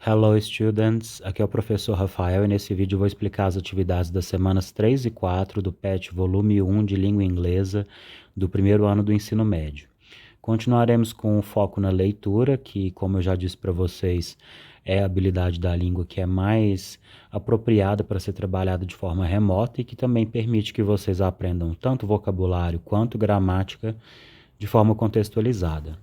Hello students, aqui é o professor Rafael e nesse vídeo eu vou explicar as atividades das semanas 3 e 4 do PET volume 1 de língua inglesa do primeiro ano do ensino médio. Continuaremos com o foco na leitura, que como eu já disse para vocês, é a habilidade da língua que é mais apropriada para ser trabalhada de forma remota e que também permite que vocês aprendam tanto vocabulário quanto gramática de forma contextualizada.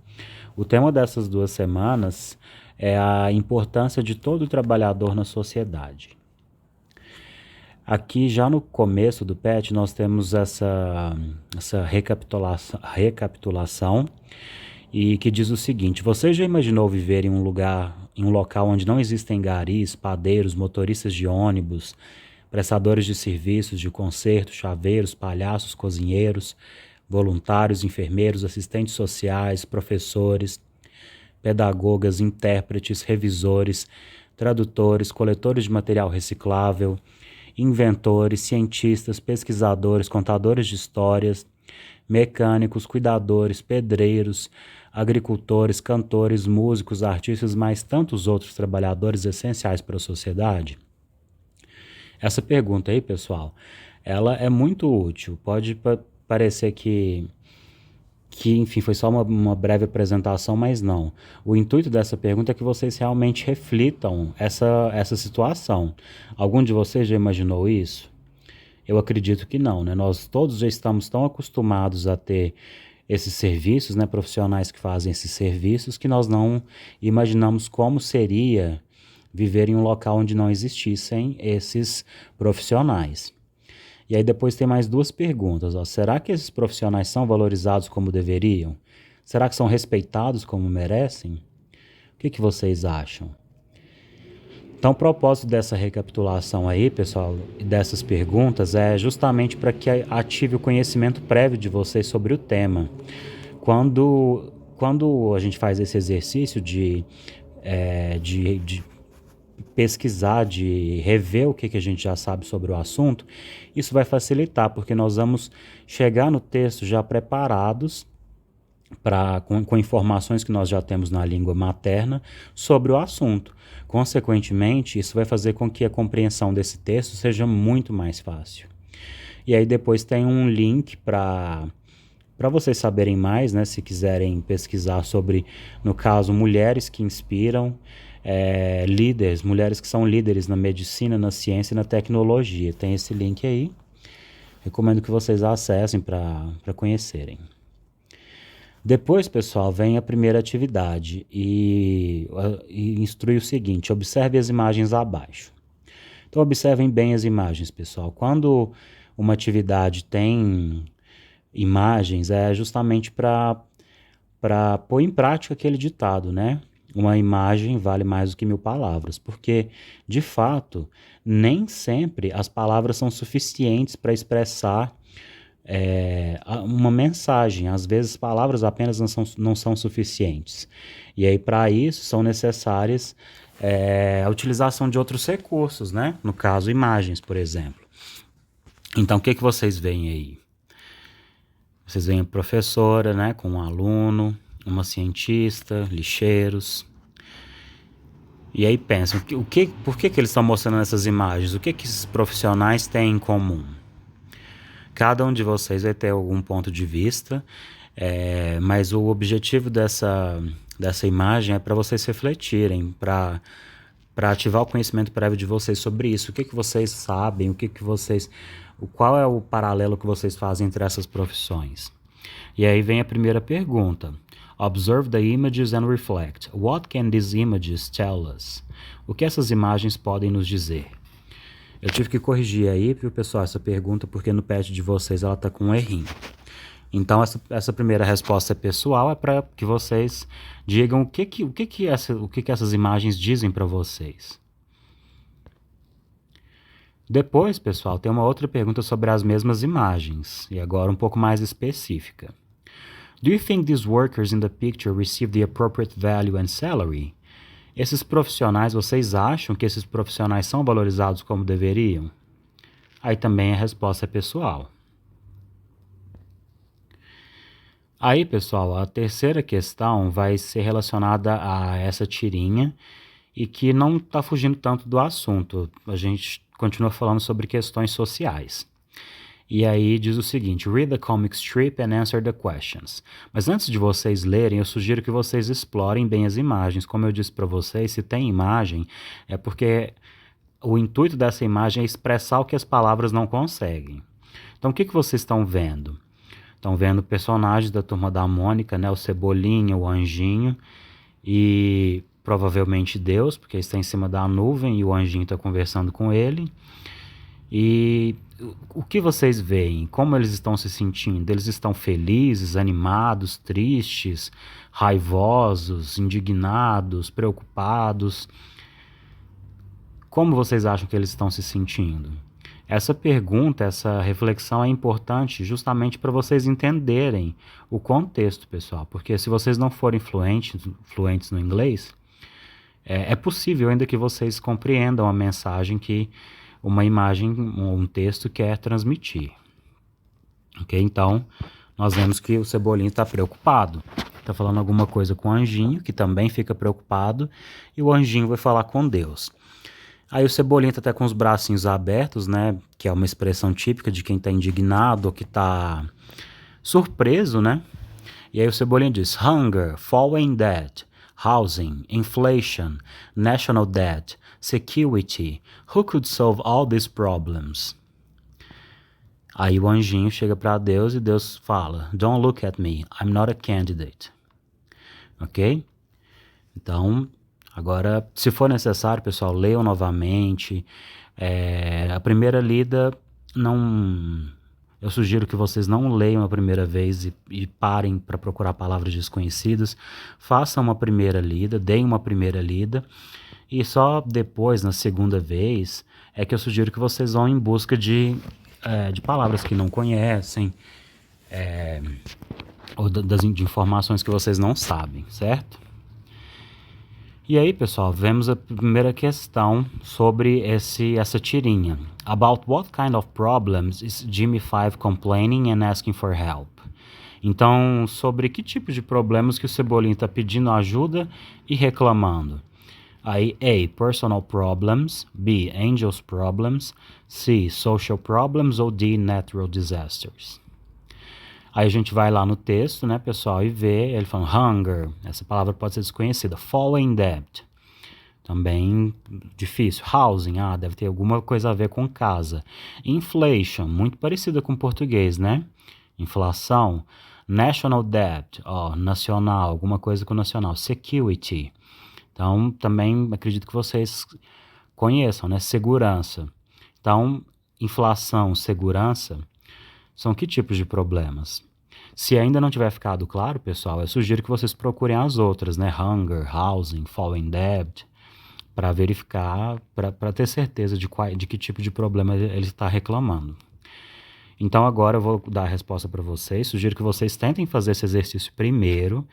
O tema dessas 2 semanas é a importância de todo trabalhador na sociedade. Aqui já no começo do PET nós temos essa recapitulação e que diz o seguinte: você já imaginou viver em um local onde não existem garis, padeiros, motoristas de ônibus, prestadores de serviços, de concerto, chaveiros, palhaços, cozinheiros, voluntários, enfermeiros, assistentes sociais, professores, pedagogas, intérpretes, revisores, tradutores, coletores de material reciclável, inventores, cientistas, pesquisadores, contadores de histórias, mecânicos, cuidadores, pedreiros, agricultores, cantores, músicos, artistas, mais tantos outros trabalhadores essenciais para a sociedade? Essa pergunta aí, pessoal, ela é muito útil. Pode parecer que, enfim, foi só uma breve apresentação, mas não. O intuito dessa pergunta é que vocês realmente reflitam essa situação. Algum de vocês já imaginou isso? Eu acredito que não, né? Nós todos já estamos tão acostumados a ter esses serviços, né, profissionais que fazem esses serviços, que nós não imaginamos como seria viver em um local onde não existissem esses profissionais. E aí depois tem mais 2 perguntas. Ó. Será que esses profissionais são valorizados como deveriam? Será que são respeitados como merecem? O que vocês acham? Então, o propósito dessa recapitulação aí, pessoal, e dessas perguntas é justamente para que ative o conhecimento prévio de vocês sobre o tema. Quando a gente faz esse exercício de pesquisar, de rever o que a gente já sabe sobre o assunto, isso vai facilitar, porque nós vamos chegar no texto já preparados com informações que nós já temos na língua materna sobre o assunto. Consequentemente, isso vai fazer com que a compreensão desse texto seja muito mais fácil. E aí depois tem um link para vocês saberem mais, né, se quiserem pesquisar sobre, no caso, mulheres que inspiram, líderes, mulheres que são líderes na medicina, na ciência e na tecnologia. Tem esse link aí. Recomendo que vocês acessem para conhecerem. Depois, pessoal, vem a primeira atividade e instrui o seguinte: observe as imagens abaixo. Então, observem bem as imagens, pessoal. Quando uma atividade tem imagens, é justamente para pôr em prática aquele ditado, né? Uma imagem vale mais do que 1000 palavras, porque, de fato, nem sempre as palavras são suficientes para expressar uma mensagem. Às vezes, palavras apenas não são suficientes. E aí, para isso, são necessárias a utilização de outros recursos, né? No caso, imagens, por exemplo. Então, o que vocês veem aí? Vocês veem a professora, né, com um aluno, uma cientista, lixeiros. E aí pensam, por que eles estão mostrando essas imagens? O que esses profissionais têm em comum? Cada um de vocês vai ter algum ponto de vista, mas o objetivo dessa imagem é para vocês refletirem, para ativar o conhecimento prévio de vocês sobre isso. O que vocês sabem, qual é o paralelo que vocês fazem entre essas profissões? E aí vem a primeira pergunta. Observe the images and reflect. What can these images tell us? O que essas imagens podem nos dizer? Eu tive que corrigir aí, viu, pessoal, essa pergunta, porque no PET de vocês ela está com um errinho. Então, essa primeira resposta é pessoal, é para que vocês digam o que essas imagens dizem para vocês. Depois, pessoal, tem uma outra pergunta sobre as mesmas imagens, e agora um pouco mais específica. Do you think these workers in the picture receive the appropriate value and salary? Esses profissionais, vocês acham que esses profissionais são valorizados como deveriam? Aí também a resposta é pessoal. Aí, pessoal, a terceira questão vai ser relacionada a essa tirinha e que não está fugindo tanto do assunto. A gente continua falando sobre questões sociais. E aí diz o seguinte: read the comic strip and answer the questions. Mas antes de vocês lerem, eu sugiro que vocês explorem bem as imagens. Como eu disse para vocês, se tem imagem, é porque o intuito dessa imagem é expressar o que as palavras não conseguem. Então, o que vocês estão vendo? Estão vendo personagens da Turma da Mônica, né? O Cebolinha, o Anjinho e provavelmente Deus, porque está em cima da nuvem e o Anjinho está conversando com ele. E o que vocês veem? Como eles estão se sentindo? Eles estão felizes, animados, tristes, raivosos, indignados, preocupados? Como vocês acham que eles estão se sentindo? Essa pergunta, essa reflexão é importante justamente para vocês entenderem o contexto, pessoal. Porque se vocês não forem fluentes no inglês, é possível ainda que vocês compreendam a mensagem que uma imagem, um texto quer transmitir. Ok? Então, nós vemos que o Cebolinha está preocupado. Está falando alguma coisa com o Anjinho, que também fica preocupado, e o Anjinho vai falar com Deus. Aí o Cebolinha está até com os bracinhos abertos, né? Que é uma expressão típica de quem está indignado ou que está surpreso, né? E aí o Cebolinha diz: hunger, foreign debt, housing, inflation, national debt, security. Who could solve all these problems? Aí o Anjinho chega para Deus e Deus fala: don't look at me, I'm not a candidate. Ok? Então, agora, se for necessário, pessoal, leiam novamente. A primeira lida, eu sugiro que vocês não leiam a primeira vez e parem para procurar palavras desconhecidas. Façam uma primeira lida, deem uma primeira lida. E só depois, na segunda vez, é que eu sugiro que vocês vão em busca de palavras que não conhecem, ou de informações que vocês não sabem, certo? E aí, pessoal, vemos a primeira questão sobre essa tirinha. About what kind of problems is Jimmy Five complaining and asking for help? Então, sobre que tipo de problemas que o Cebolinha está pedindo ajuda e reclamando? Aí, A, personal problems, B, angels problems, C, social problems ou D, natural disasters. Aí a gente vai lá no texto, né, pessoal, e vê ele falando hunger, essa palavra pode ser desconhecida. Foreign debt, também difícil. Housing, deve ter alguma coisa a ver com casa. Inflation, muito parecida com português, né? Inflação. National debt, nacional, alguma coisa com nacional. Security, então também acredito que vocês conheçam, né? Segurança. Então, inflação, segurança, são que tipos de problemas? Se ainda não tiver ficado claro, pessoal, eu sugiro que vocês procurem as outras, né? Hunger, housing, foreign debt, para verificar, para ter certeza de que tipo de problema ele está reclamando. Então agora eu vou dar a resposta para vocês. Sugiro que vocês tentem fazer esse exercício primeiro,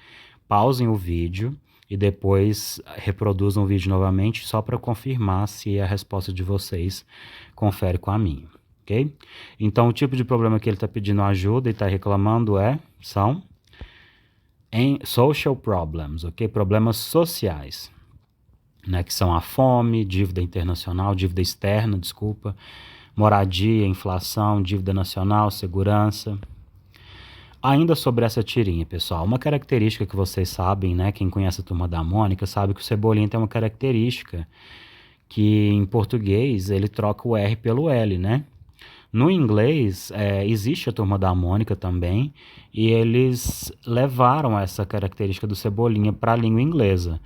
pausem o vídeo e depois reproduzam o vídeo novamente só para confirmar se a resposta de vocês confere com a minha. Okay? Então, o tipo de problema que ele está pedindo ajuda e está reclamando são social problems, ok? Problemas sociais, né? Que são a fome, dívida internacional, dívida externa, desculpa, moradia, inflação, dívida nacional, segurança. Ainda sobre essa tirinha, pessoal, uma característica que vocês sabem, né? Quem conhece a Turma da Mônica sabe que o Cebolinha tem uma característica que em português ele troca o R pelo L, né? No inglês, existe a Turma da Mônica também, e eles levaram essa característica do Cebolinha para a língua inglesa,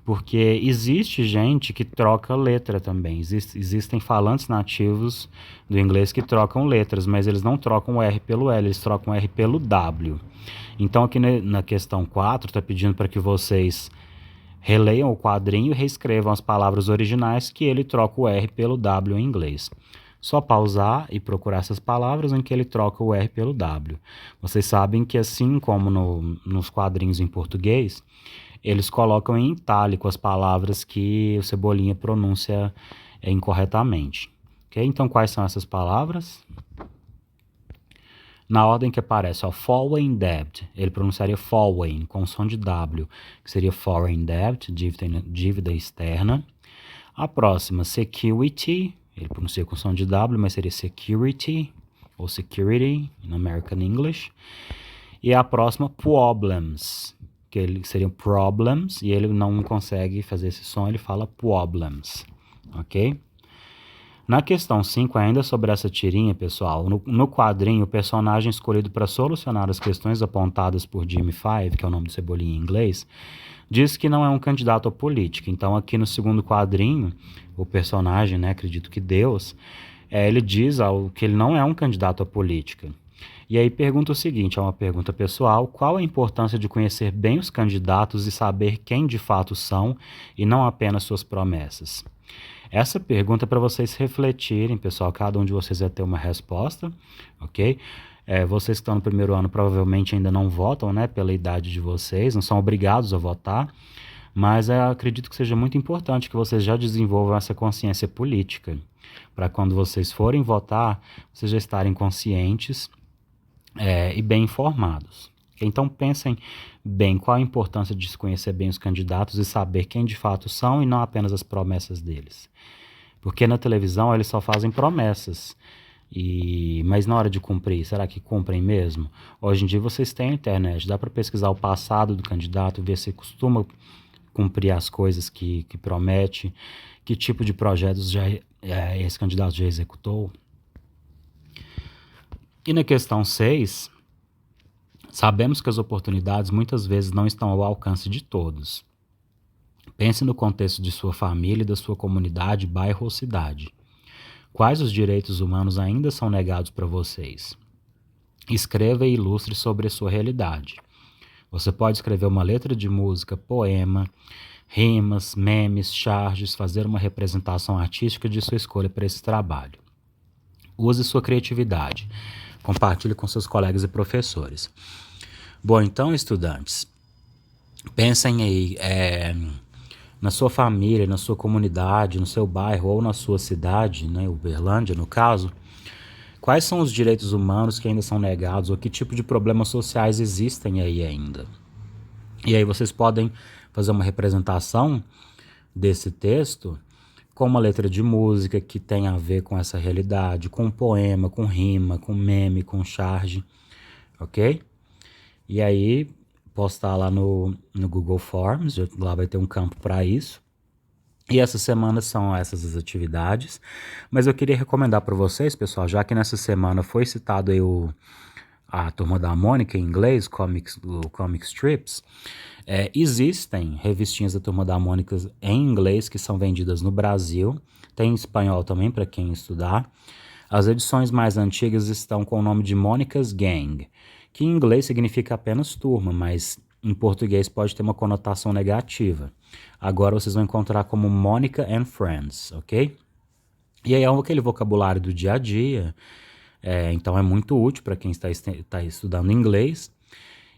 porque existe gente que troca letra também, existem falantes nativos do inglês que trocam letras, mas eles não trocam o R pelo L, eles trocam o R pelo W. Então aqui na questão 4 está pedindo para que vocês releiam o quadrinho e reescrevam as palavras originais que ele troca o R pelo W em inglês. Só pausar e procurar essas palavras em que ele troca o R pelo W. Vocês sabem que assim como nos quadrinhos em português, eles colocam em itálico as palavras que o Cebolinha pronuncia incorretamente. Okay? Então, quais são essas palavras? Na ordem que aparece, ó, foreign debt, ele pronunciaria foreign, com som de W, que seria foreign debt, dívida externa. A próxima, security, ele pronuncia com som de W, mas seria security, ou security, in American English. E a próxima, problems, que ele seriam problems, e ele não consegue fazer esse som, ele fala problems, ok? Na questão 5, ainda sobre essa tirinha, pessoal, no quadrinho, o personagem escolhido para solucionar as questões apontadas por Jimmy Five, que é o nome do Cebolinha em inglês, diz que não é um candidato à política. Então, aqui no segundo quadrinho, o personagem, né, acredito que Deus, ele diz que ele não é um candidato à política. E aí pergunta o seguinte, é uma pergunta pessoal: qual a importância de conhecer bem os candidatos e saber quem de fato são e não apenas suas promessas? Essa pergunta é para vocês refletirem, pessoal. Cada um de vocês vai ter uma resposta, ok? Vocês que estão no primeiro ano provavelmente ainda não votam, né? Pela idade de vocês, não são obrigados a votar. Mas eu acredito que seja muito importante que vocês já desenvolvam essa consciência política. Para quando vocês forem votar, vocês já estarem conscientes e bem informados. Então pensem bem qual a importância de se conhecer bem os candidatos e saber quem de fato são e não apenas as promessas deles. Porque na televisão eles só fazem promessas, mas na hora de cumprir, será que cumprem mesmo? Hoje em dia vocês têm a internet, dá para pesquisar o passado do candidato, ver se costuma cumprir as coisas que promete, que tipo de projetos esse candidato já executou. E na questão 6, sabemos que as oportunidades muitas vezes não estão ao alcance de todos. Pense no contexto de sua família e da sua comunidade, bairro ou cidade. Quais os direitos humanos ainda são negados para vocês? Escreva e ilustre sobre a sua realidade. Você pode escrever uma letra de música, poema, rimas, memes, charges, fazer uma representação artística de sua escolha para esse trabalho. Use sua criatividade. Compartilhe com seus colegas e professores. Bom, então, estudantes, pensem aí na sua família, na sua comunidade, no seu bairro ou na sua cidade, né, Uberlândia no caso, quais são os direitos humanos que ainda são negados ou que tipo de problemas sociais existem aí ainda. E aí vocês podem fazer uma representação desse texto com uma letra de música que tem a ver com essa realidade, com poema, com rima, com meme, com charge, ok? E aí postar lá no Google Forms, lá vai ter um campo para isso. E essa semana são essas as atividades, mas eu queria recomendar para vocês, pessoal, já que nessa semana foi citado aí a Turma da Mônica em inglês, o Comic Strips, existem revistinhas da Turma da Mônica em inglês que são vendidas no Brasil, tem em espanhol também para quem estudar. As edições mais antigas estão com o nome de Mônica's Gang, que em inglês significa apenas turma, mas em português pode ter uma conotação negativa. Agora vocês vão encontrar como Monica and Friends, ok? E aí é aquele vocabulário do dia a dia, então é muito útil para quem está estudando inglês.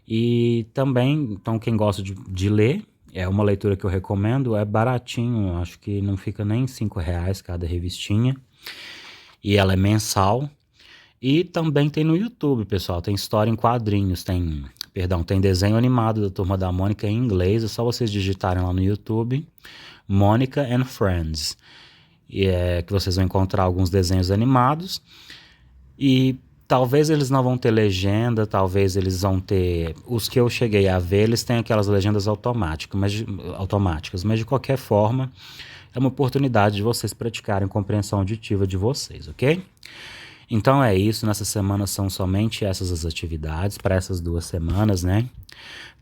E também, então quem gosta de ler, é uma leitura que eu recomendo, é baratinho, acho que não fica nem R$5 cada revistinha. E ela é mensal. E também tem no YouTube, pessoal, tem história em quadrinhos, tem desenho animado da Turma da Mônica em inglês, é só vocês digitarem lá no YouTube, Monica and Friends, e que vocês vão encontrar alguns desenhos animados, e talvez eles não vão ter legenda, talvez eles vão ter, os que eu cheguei a ver, eles têm aquelas legendas automáticas, mas de qualquer forma, é uma oportunidade de vocês praticarem a compreensão auditiva de vocês, ok? Então é isso, nessa semana são somente essas as atividades, para essas 2 semanas, né?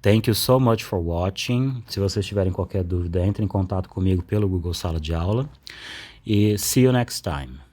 Thank you so much for watching. Se vocês tiverem qualquer dúvida, entre em contato comigo pelo Google Sala de Aula. E see you next time.